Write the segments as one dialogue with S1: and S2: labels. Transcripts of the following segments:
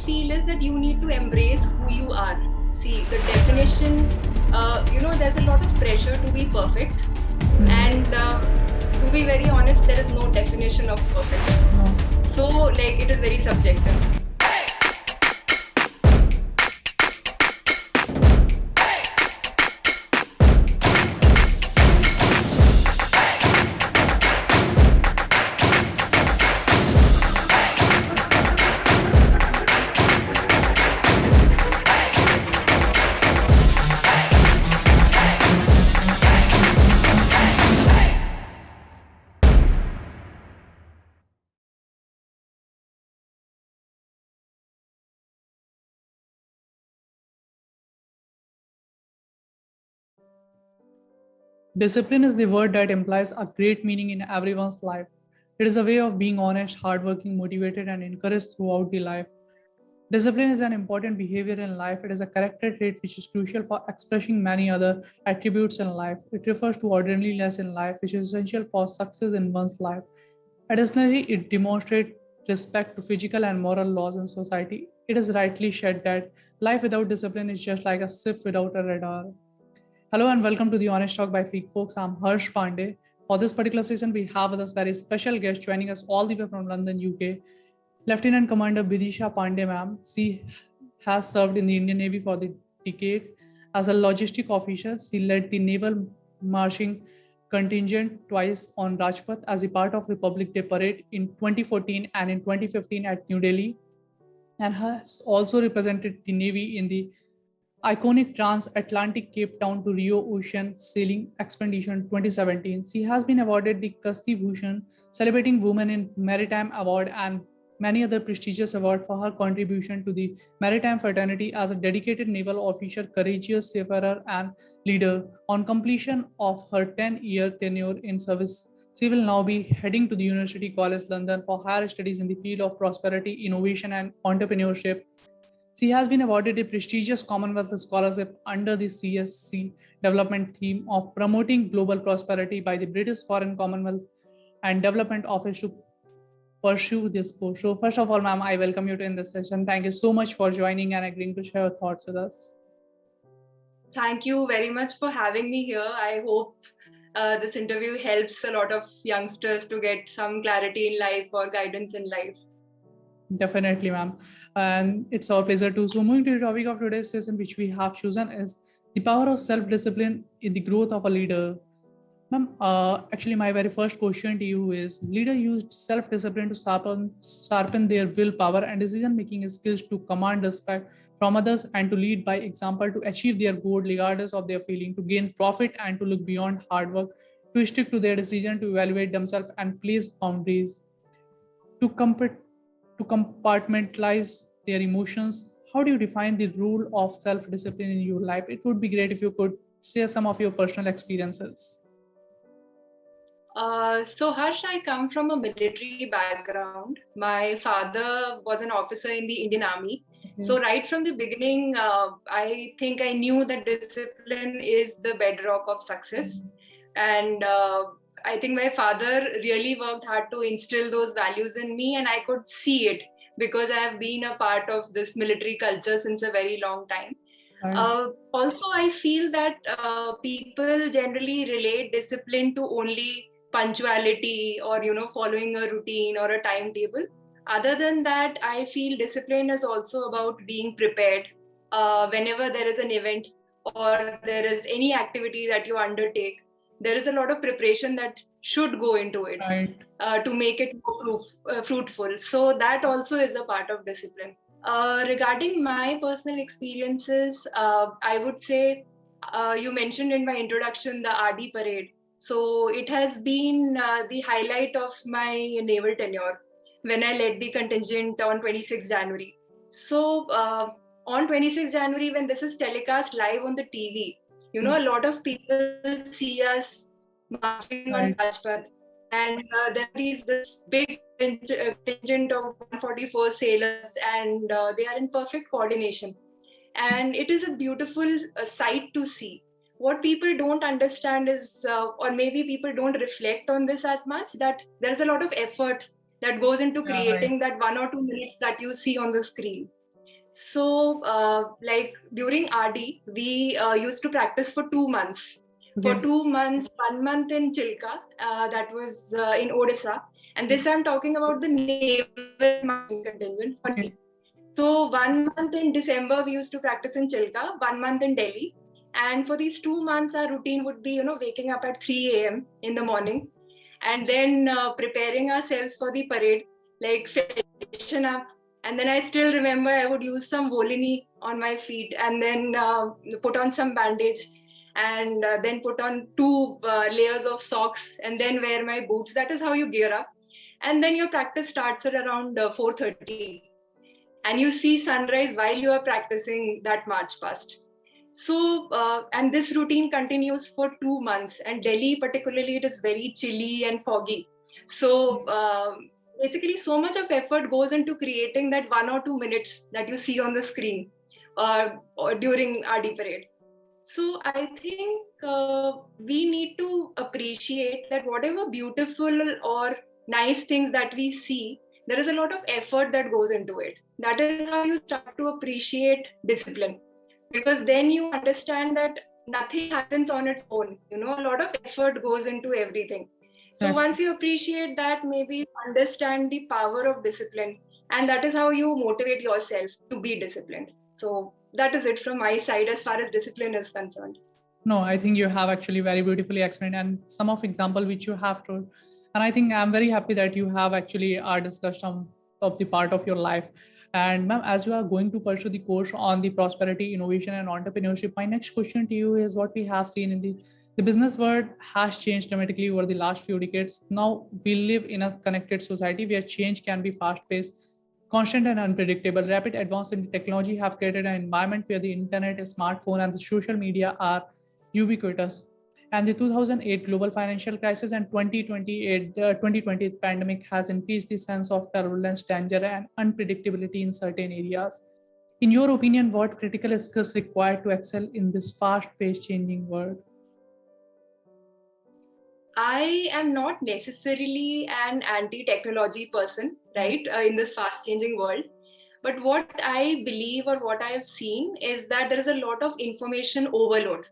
S1: feel is that you need to embrace who you are. See, the definition, there's a lot of pressure to be perfect. And to be very honest, there is no definition of perfect.
S2: No.
S1: So, like, it is very subjective.
S2: Discipline is the word that implies a great meaning in everyone's life. It is a way of being honest, hardworking, motivated, and encouraged throughout the life. Discipline is an important behavior in life. It is a character trait which is crucial for expressing many other attributes in life. It refers to orderliness in life, which is essential for success in one's life. Additionally, it demonstrates respect to physical and moral laws in society. It is rightly said that life without discipline is just like a ship without a radar. Hello and welcome to the Honest Talk by Freak Folks. I'm Harsh Pandey. For this particular session, we have with us very special guest joining us all the way from London, UK. Lieutenant Commander Bidisha Pandey, ma'am. She has served in the Indian Navy for the decade as a logistic officer. She led the naval marching contingent twice on Rajpath as a part of Republic Day Parade in 2014 and in 2015 at New Delhi, and has also represented the Navy in the iconic transatlantic Cape Town to Rio Ocean Sailing Expedition 2017. She has been awarded the Kasti Bhushan, celebrating women in maritime award, and many other prestigious awards for her contribution to the maritime fraternity as a dedicated naval officer, courageous seafarer, and leader. On completion of her 10-year tenure in service, she will now be heading to the University College London for higher studies in the field of prosperity, innovation, and entrepreneurship. She has been awarded a prestigious Commonwealth Scholarship under the CSC development theme of promoting global prosperity by the British Foreign Commonwealth and Development Office to pursue this course. So, first of all, ma'am, I welcome you to in this session. Thank you so much for joining and agreeing to share your thoughts with us.
S1: Thank you very much for having me here. I hope this interview helps a lot of youngsters to get some clarity in life or guidance in life.
S2: Definitely, ma'am. And it's our pleasure too. So, moving to the topic of today's session, which we have chosen, is the power of self-discipline in the growth of a leader. Ma'am, actually, my very first question to you is: leader used self-discipline to sharpen their willpower and decision-making skills to command respect from others and to lead by example to achieve their goal regardless of their feeling, to gain profit and to look beyond hard work, to stick to their decision, to evaluate themselves and place boundaries, to compartmentalize their emotions. How do you define the rule of self-discipline in your life? It would be great if you could share some of your personal experiences.
S1: So Harsh, I come from a military background. My father was an officer in the Indian Army. So right from the beginning, I think I knew that discipline is the bedrock of success. And I think my father really worked hard to instill those values in me, and I could see it because I have been a part of this military culture since a very long time. Also, I feel that people generally relate discipline to only punctuality or following a routine or a timetable. Other than that, I feel discipline is also about being prepared whenever there is an event or there is any activity that you undertake. There is a lot of preparation that should go into it to make it more fruitful. So that also is a part of discipline. Regarding my personal experiences, I would say you mentioned in my introduction the RD parade. So it has been the highlight of my naval tenure when I led the contingent on 26 January. So on 26 January, when this is telecast live on the TV, a lot of people see us marching on Rajpath. And there is this big contingent of 144 sailors, and they are in perfect coordination. And it is a beautiful sight to see. What people don't understand is, or maybe people don't reflect on this as much, that there's a lot of effort that goes into creating that 1 or 2 minutes that you see on the screen. So, like during RD, we used to practice for 2 months.
S2: Okay.
S1: For 2 months, 1 month in Chilka, that was in Odisha. And this I'm talking about the naval marching contingent for
S2: Okay.
S1: me. So 1 month in December, we used to practice in Chilka, 1 month in Delhi. And for these 2 months, our routine would be, waking up at 3 a.m. in the morning and then preparing ourselves for the parade, like freshen up. And then I still remember I would use some Volini on my feet and then put on some bandage and then put on two layers of socks and then wear my boots. That is how you gear up. And then your practice starts at around 4:30 and you see sunrise while you are practicing that march past. So, and this routine continues for 2 months. And Delhi, particularly, it is very chilly and foggy. So, basically, so much of effort goes into creating that 1 or 2 minutes that you see on the screen or during RD parade. So, I think we need to appreciate that whatever beautiful or nice things that we see, there is a lot of effort that goes into it. That is how you start to appreciate discipline, because then you understand that nothing happens on its own. A lot of effort goes into everything. So
S2: Exactly.
S1: once you appreciate that, maybe you understand the power of discipline, and that is how you motivate yourself to be disciplined. So that is it from my side as far as discipline is concerned.
S2: No, I think you have actually very beautifully explained and some of example which you have told. And I think I'm very happy that you have actually discussed some of the part of your life. And ma'am, as you are going to pursue the course on the prosperity, innovation, and entrepreneurship, my next question to you is what we have seen in the business world has changed dramatically over the last few decades. Now we live in a connected society where change can be fast-paced, constant and unpredictable. Rapid advance in technology have created an environment where the internet, smartphone, and the social media are ubiquitous. And the 2008 global financial crisis and 2020 pandemic has increased the sense of turbulence, danger, and unpredictability in certain areas. In your opinion, what critical skills required to excel in this fast-paced changing world?
S1: I am not necessarily an anti-technology person, right, in this fast-changing world. But what I believe or what I have seen is that there is a lot of information overload.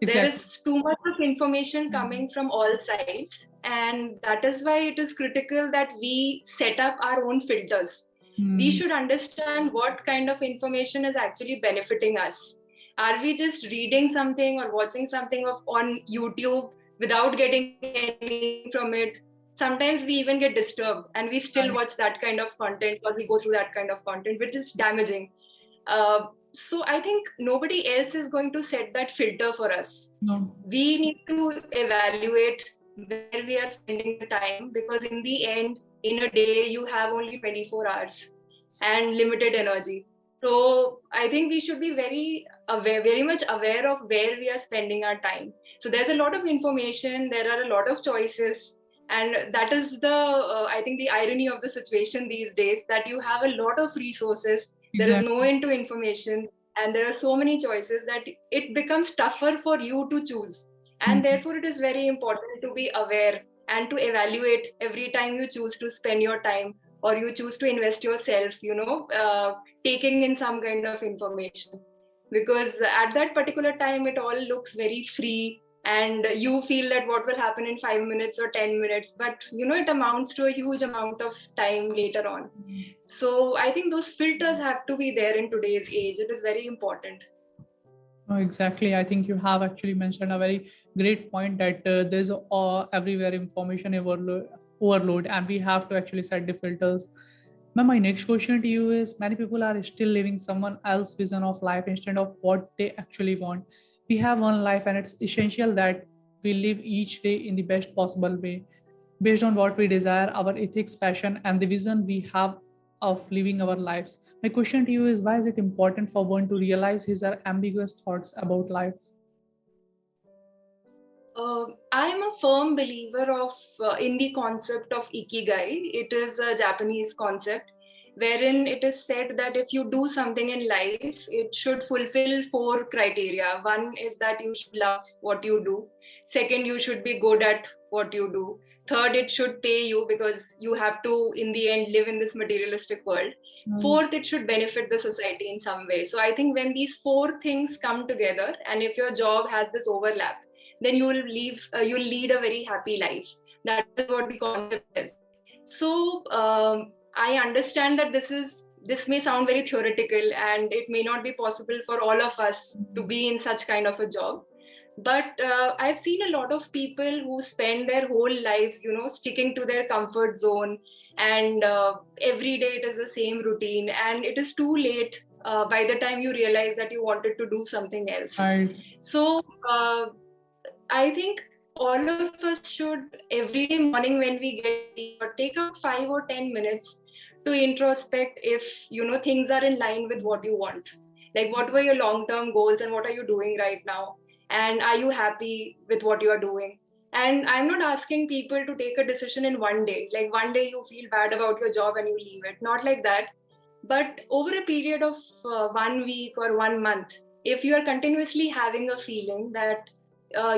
S1: There
S2: Exactly.
S1: is too much of information coming from all sides, and that is why it is critical that we set up our own filters. We
S2: Hmm.
S1: should understand what kind of information is actually benefiting us. Are we just reading something or watching something on YouTube without getting anything from it? Sometimes we even get disturbed and we still
S2: Right.
S1: watch that kind of content or we go through that kind of content, which is damaging. So I think nobody else is going to set that filter for us.
S2: No.
S1: We need to evaluate where we are spending the time, because in the end, in a day, you have only 24 hours and limited energy. So I think we should be very aware, very much aware of where we are spending our time. So there's a lot of information, there are a lot of choices, and that is I think the irony of the situation these days, that you have a lot of resources, there is no
S2: Exactly.
S1: end to information, and there are so many choices that it becomes tougher for you to choose. And
S2: Hmm.
S1: therefore, it is very important to be aware and to evaluate every time you choose to spend your time or you choose to invest yourself, taking in some kind of information. Because at that particular time, it all looks very free and you feel that what will happen in 5 minutes or 10 minutes, but it amounts to a huge amount of time later on. So I think those filters have to be there in today's age. It is very important.
S2: No, exactly. I think you have actually mentioned a very great point that there's everywhere information overload, and we have to actually set the filters. Ma'am, my next question to you is: many people are still living someone else's vision of life instead of what they actually want. We have one life, and it's essential that we live each day in the best possible way, based on what we desire, our ethics, passion, and the vision we have of living our lives. My question to you is why is it important for one to realize his or ambiguous thoughts about life?
S1: I am a firm believer of in the concept of ikigai. It is a Japanese concept wherein it is said that if you do something in life, it should fulfill four criteria. One is that you should love what you do. Second, you should be good at what you do. Third, it should pay you because you have to, in the end, live in this materialistic world. Fourth, it should benefit the society in some way. So I think when these four things come together, and if your job has this overlap, then you'll lead a very happy life. That is what the concept is. So I understand that this may sound very theoretical, and it may not be possible for all of us to be in such kind of a job. But I've seen a lot of people who spend their whole lives, sticking to their comfort zone, and every day it is the same routine, and it is too late by the time you realize that you wanted to do something else.
S2: Right.
S1: So I think all of us should, every day morning when we get, or take out 5 or 10 minutes to introspect if things are in line with what you want. Like, what were your long-term goals and what are you doing right now? And are you happy with what you are doing? And I'm not asking people to take a decision in one day. Like, one day you feel bad about your job and you leave it. Not like that. But over a period of 1 week or 1 month, if you are continuously having a feeling that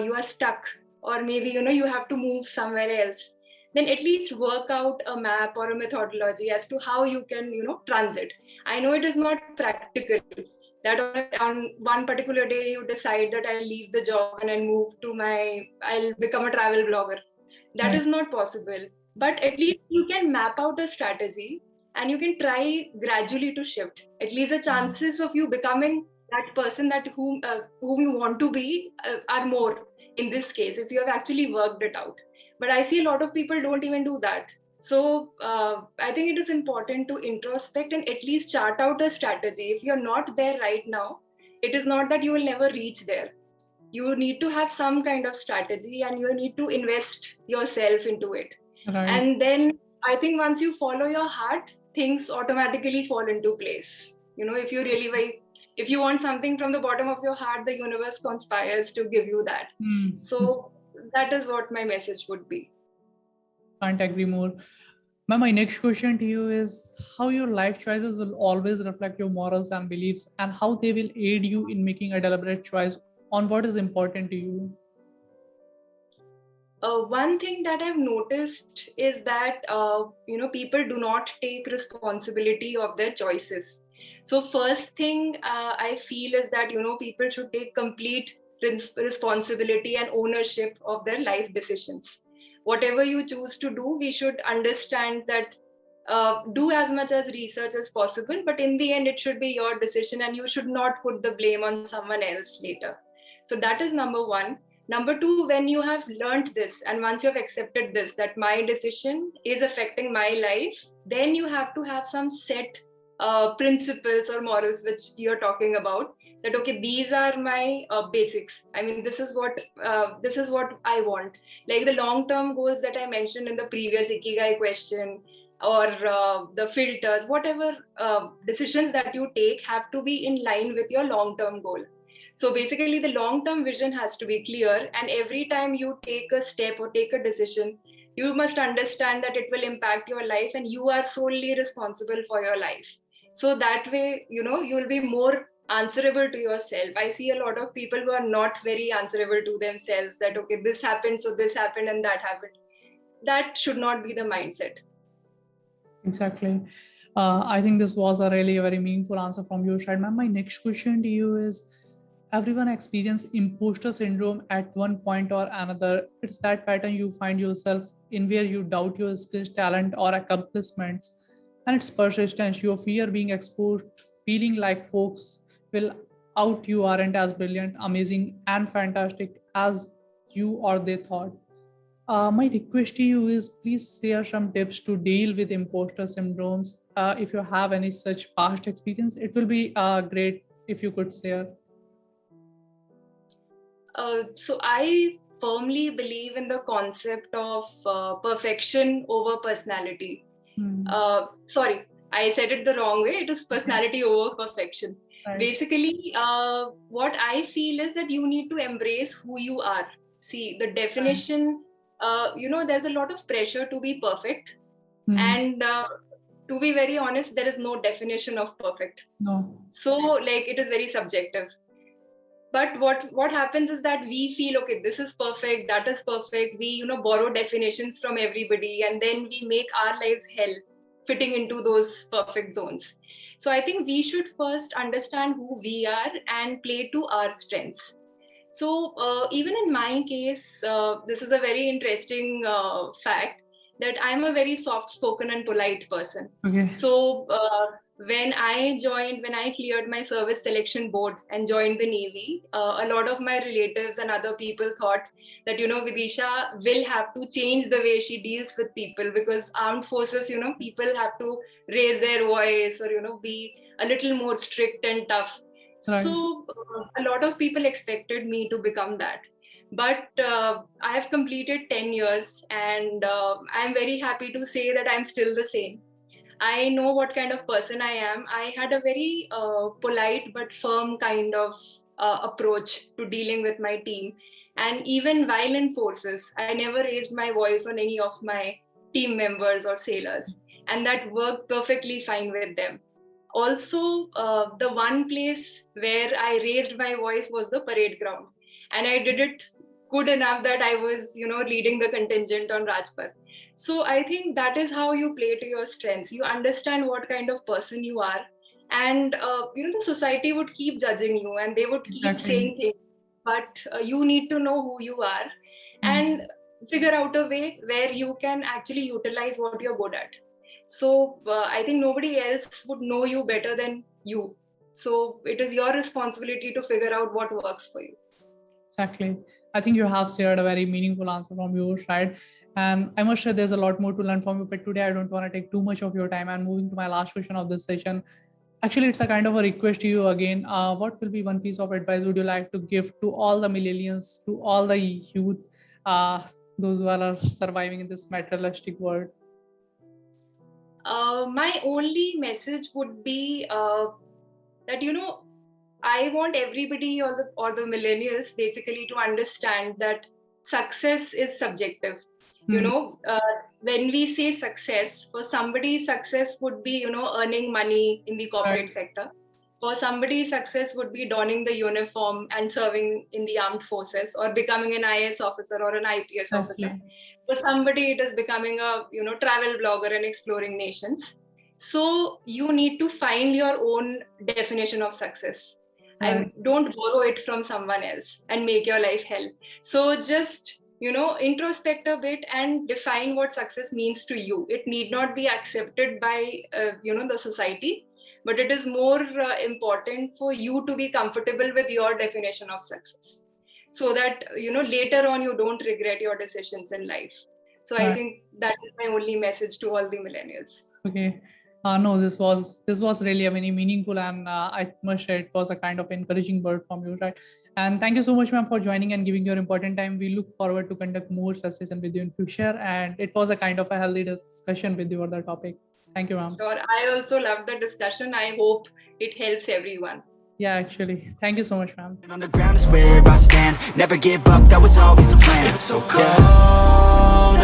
S1: you are stuck, or maybe you have to move somewhere else, then at least work out a map or a methodology as to how you can transit. I know it is not practical that on one particular day you decide that I'll leave the job and I'll become a travel blogger. That is not possible. But at least you can map out a strategy and you can try gradually to shift. At least the chances of you becoming that person that whom you want to be are more in this case, if you have actually worked it out. But I see a lot of people don't even do that. So I think it is important to introspect and at least chart out a strategy. If you're not there right now, it is not that you will never reach there. You need to have some kind of strategy and you need to invest yourself into it.
S2: Right.
S1: And then I think once you follow your heart, things automatically fall into place. If you want something from the bottom of your heart, the universe conspires to give you that. So that is what my message would be.
S2: Can't agree more. Ma'am, my next question to you is how your life choices will always reflect your morals and beliefs, and how they will aid you in making a deliberate choice on what is important to you.
S1: One thing that I've noticed is that people do not take responsibility of their choices. So first thing I feel is that people should take complete responsibility and ownership of their life decisions. Whatever you choose to do, we should understand that do as much as research as possible, but in the end it should be your decision and you should not put the blame on someone else later. So that is number one. Number two, when you have learned this and once you have accepted this, that my decision is affecting my life, then you have to have some set principles or morals which you're talking about, that okay, these are my basics. I mean, this is what I want. Like the long-term goals that I mentioned in the previous Ikigai question, or the filters, whatever decisions that you take have to be in line with your long-term goal. So basically the long-term vision has to be clear, and every time you take a step or take a decision, you must understand that it will impact your life and you are solely responsible for your life. So that way, you'll be more answerable to yourself. I see a lot of people who are not very answerable to themselves, that okay, this happened, so this happened and that happened. That should not be the mindset.
S2: Exactly. I think this was a really very meaningful answer from your side, ma'am. My next question to you is, everyone experiences imposter syndrome at one point or another. It's that pattern you find yourself in where you doubt your skills, talent, or accomplishments. And it's persistence. You fear being exposed, feeling like folks will out you aren't as brilliant, amazing, and fantastic as you or they thought. My request to you is please share some tips to deal with imposter syndromes. If you have any such past experience, it will be great if you could share.
S1: So I firmly believe in the concept of perfection over personality. Sorry, I said it the wrong way. It is personality over perfection. Right. Basically, what I feel is that you need to embrace who you are. See, the definition, there's a lot of pressure to be perfect. And to be very honest, there is no definition of perfect.
S2: No.
S1: So, like, it is very subjective. But what happens is that we feel, okay, this is perfect, that is perfect. We borrow definitions from everybody, and then we make our lives hell fitting into those perfect zones. So I think we should first understand who we are and play to our strengths. So even in my case, this is a very interesting fact that I'm a very soft-spoken and polite person.
S2: Okay.
S1: So when I cleared my service selection board and joined the Navy, a lot of my relatives and other people thought that, Vidisha will have to change the way she deals with people, because armed forces, people have to raise their voice or, be a little more strict and tough.
S2: Right.
S1: So a lot of people expected me to become that. But I have completed 10 years, and I'm very happy to say that I'm still the same. I know what kind of person I am. I had a very polite but firm kind of approach to dealing with my team. And even while in forces, I never raised my voice on any of my team members or sailors. And that worked perfectly fine with them. Also, the one place where I raised my voice was the parade ground. And I did it good enough that I was, leading the contingent on Rajpath. So I think that is how you play to your strengths. You understand what kind of person you are, and the society would keep judging you, and they would keep saying things, but you need to know who you are and figure out a way where you can actually utilize what you're good at. So I think nobody else would know you better than you. So it is your responsibility to figure out what works for you.
S2: Exactly. I think you have shared a very meaningful answer from your side. And I must say there's a lot more to learn from you, but today I don't want to take too much of your time. And moving to my last question of this session, actually, it's a kind of a request to you again. What will be one piece of advice would you like to give to all the millennials, to all the youth, those who are surviving in this materialistic world?
S1: My only message would be that, I want everybody or the millennials basically to understand that success is subjective. When we say success, for somebody, success would be, earning money in the corporate sector. For somebody, success would be donning the uniform and serving in the armed forces, or becoming an IAS officer or an IPS officer. For somebody, it is becoming a, travel blogger and exploring nations. So you need to find your own definition of success. Don't borrow it from someone else and make your life hell. So just introspect a bit and define what success means to you. It need not be accepted by the society, but it is more important for you to be comfortable with your definition of success, so that later on you don't regret your decisions in life. So I think that is my only message to all the millennials.
S2: Okay. No, this was really a very meaningful, and I must say it was a kind of encouraging word from you, right? And thank you so much, ma'am, for joining and giving your important time. We look forward to conduct more such sessions with you in future, and it was a kind of a healthy discussion with you on the topic. Thank you, ma'am.
S1: Sure. I also loved the discussion. I hope it helps everyone.
S2: Yeah, actually. Thank you so much, ma'am.
S3: On the ground is where I stand. Never give up, that was always the plan. It's so cold